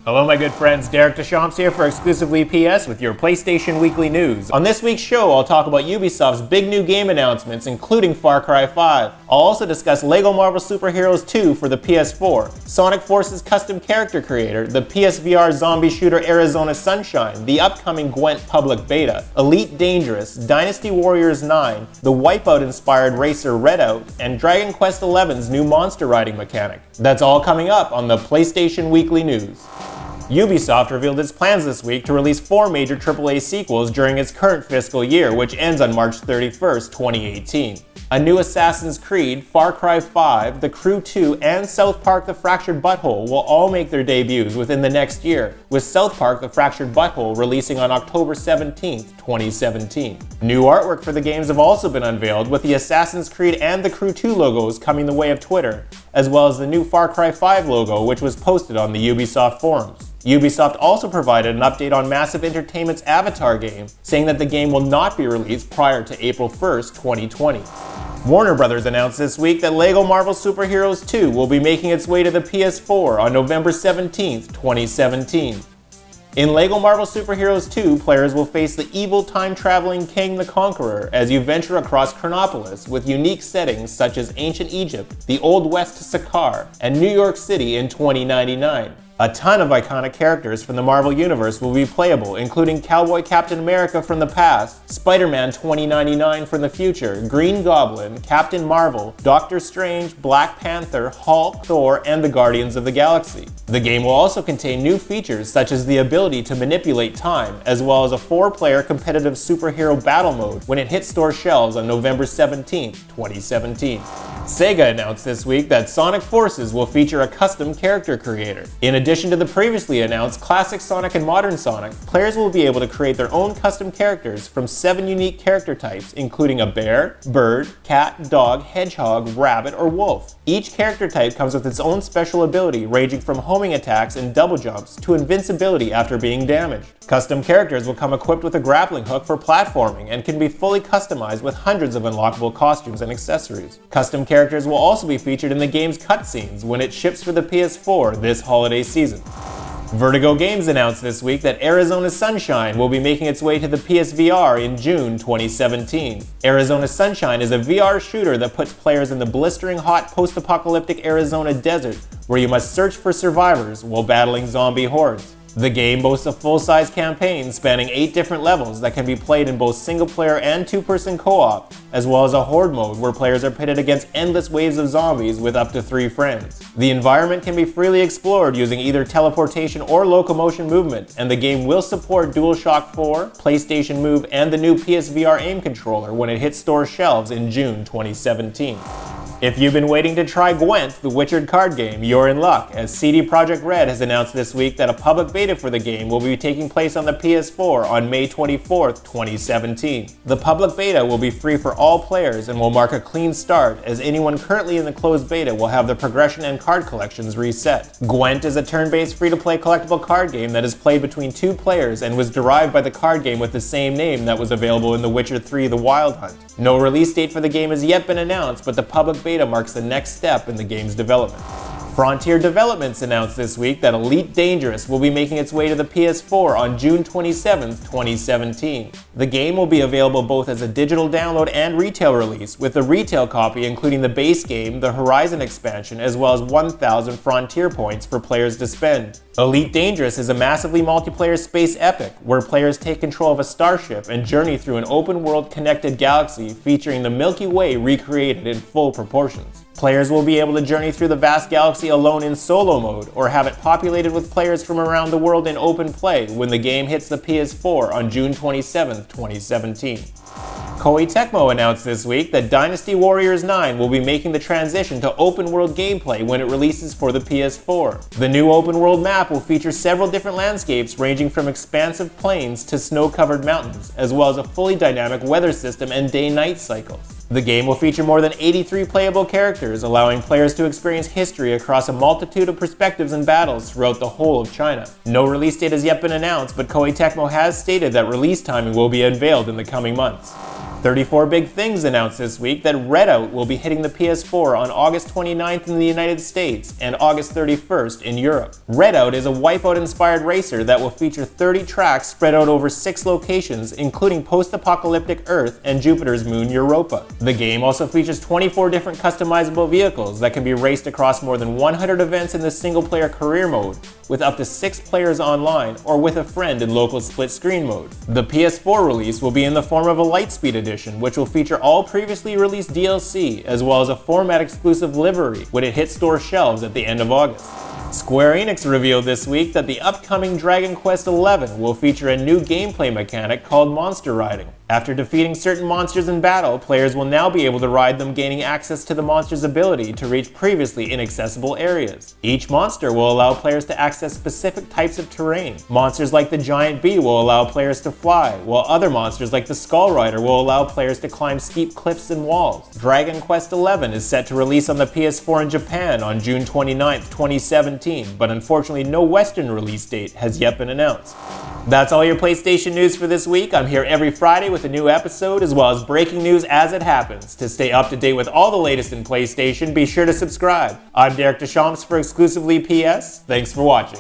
Hello my good friends, Derek Deschamps here for Exclusively PS with your PlayStation Weekly News. On this week's show, I'll talk about Ubisoft's big new game announcements, including Far Cry 5. I'll also discuss LEGO Marvel Super Heroes 2 for the PS4, Sonic Force's custom character creator, the PSVR zombie shooter Arizona Sunshine, the upcoming Gwent public beta, Elite Dangerous, Dynasty Warriors 9, the Wipeout-inspired racer Redout, and Dragon Quest XI's new monster riding mechanic. That's all coming up on the PlayStation Weekly News. Ubisoft revealed its plans this week to release 4 major AAA sequels during its current fiscal year, which ends on March 31st, 2018. A new Assassin's Creed, Far Cry 5, The Crew 2, and South Park The Fractured Butthole will all make their debuts within the next year, with South Park The Fractured Butthole releasing on October 17th, 2017. New artwork for the games have also been unveiled, with the Assassin's Creed and The Crew 2 logos coming the way of Twitter, as well as the new Far Cry 5 logo, which was posted on the Ubisoft forums. Ubisoft also provided an update on Massive Entertainment's Avatar game, saying that the game will not be released prior to April 1st, 2020. Warner Bros. Announced this week that LEGO Marvel Super Heroes 2 will be making its way to the PS4 on November 17th, 2017. In LEGO Marvel Super Heroes 2, players will face the evil time-traveling King the Conqueror as you venture across Chronopolis with unique settings such as ancient Egypt, the Old West Sakaar, and New York City in 2099. A ton of iconic characters from the Marvel Universe will be playable, including Cowboy Captain America from the past, Spider-Man 2099 from the future, Green Goblin, Captain Marvel, Doctor Strange, Black Panther, Hulk, Thor, and the Guardians of the Galaxy. The game will also contain new features such as the ability to manipulate time, as well as a 4-player competitive superhero battle mode when it hits store shelves on November 17, 2017. Sega announced this week that Sonic Forces will feature a custom character creator. In addition to the previously announced classic Sonic and modern Sonic, players will be able to create their own custom characters from 7 unique character types, including a bear, bird, cat, dog, hedgehog, rabbit, or wolf. Each character type comes with its own special ability, ranging from homing attacks and double jumps to invincibility after being damaged. Custom characters will come equipped with a grappling hook for platforming and can be fully customized with hundreds of unlockable costumes and accessories. Custom characters will also be featured in the game's cutscenes when it ships for the PS4 this holiday season. Vertigo Games announced this week that Arizona Sunshine will be making its way to the PSVR in June 2017. Arizona Sunshine is a VR shooter that puts players in the blistering hot post-apocalyptic Arizona desert, where you must search for survivors while battling zombie hordes. The game boasts a full-size campaign spanning 8 different levels that can be played in both single-player and 2-person co-op, as well as a horde mode where players are pitted against endless waves of zombies with up to 3 friends. The environment can be freely explored using either teleportation or locomotion movement, and the game will support DualShock 4, PlayStation Move, and the new PSVR aim controller when it hits store shelves in June 2017. If you've been waiting to try Gwent, the Witcher card game, you're in luck, as CD Projekt Red has announced this week that a public beta for the game will be taking place on the PS4 on May 24th, 2017. The public beta will be free for all players and will mark a clean start, as anyone currently in the closed beta will have the progression and card collections reset. Gwent is a turn-based free-to-play collectible card game that is played between 2 players and was derived by the card game with the same name that was available in The Witcher 3: The Wild Hunt. No release date for the game has yet been announced, but the public beta marks the next step in the game's development. Frontier Developments announced this week that Elite Dangerous will be making its way to the PS4 on June 27, 2017. The game will be available both as a digital download and retail release, with the retail copy including the base game, the Horizon expansion, as well as 1,000 Frontier points for players to spend. Elite Dangerous is a massively multiplayer space epic, where players take control of a starship and journey through an open-world connected galaxy featuring the Milky Way recreated in full proportions. Players will be able to journey through the vast galaxy alone in solo mode, or have it populated with players from around the world in open play when the game hits the PS4 on June 27, 2017. Koei Tecmo announced this week that Dynasty Warriors 9 will be making the transition to open-world gameplay when it releases for the PS4. The new open-world map will feature several different landscapes ranging from expansive plains to snow-covered mountains, as well as a fully dynamic weather system and day-night cycles. The game will feature more than 83 playable characters, allowing players to experience history across a multitude of perspectives and battles throughout the whole of China. No release date has yet been announced, but Koei Tecmo has stated that release timing will be unveiled in the coming months. 34 big things announced this week that Redout will be hitting the PS4 on August 29th in the United States and August 31st in Europe. Redout is a Wipeout-inspired racer that will feature 30 tracks spread out over 6 locations, including post-apocalyptic Earth and Jupiter's moon Europa. The game also features 24 different customizable vehicles that can be raced across more than 100 events in the single-player career mode, with up to 6 players online or with a friend in local split-screen mode. The PS4 release will be in the form of a Lightspeed edition, which will feature all previously released DLC, as well as a format-exclusive livery when it hits store shelves at the end of August. Square Enix revealed this week that the upcoming Dragon Quest XI will feature a new gameplay mechanic called monster riding. After defeating certain monsters in battle, players will now be able to ride them, gaining access to the monster's ability to reach previously inaccessible areas. Each monster will allow players to access specific types of terrain. Monsters like the giant bee will allow players to fly, while other monsters like the Skull Rider will allow players to climb steep cliffs and walls. Dragon Quest XI is set to release on the PS4 in Japan on June 29, 2017, but unfortunately no Western release date has yet been announced. That's all your PlayStation news for this week. I'm here every Friday with a new episode, as well as breaking news as it happens. To stay up to date with all the latest in PlayStation, be sure to subscribe. I'm Derek Deschamps for Exclusively PS. Thanks for watching.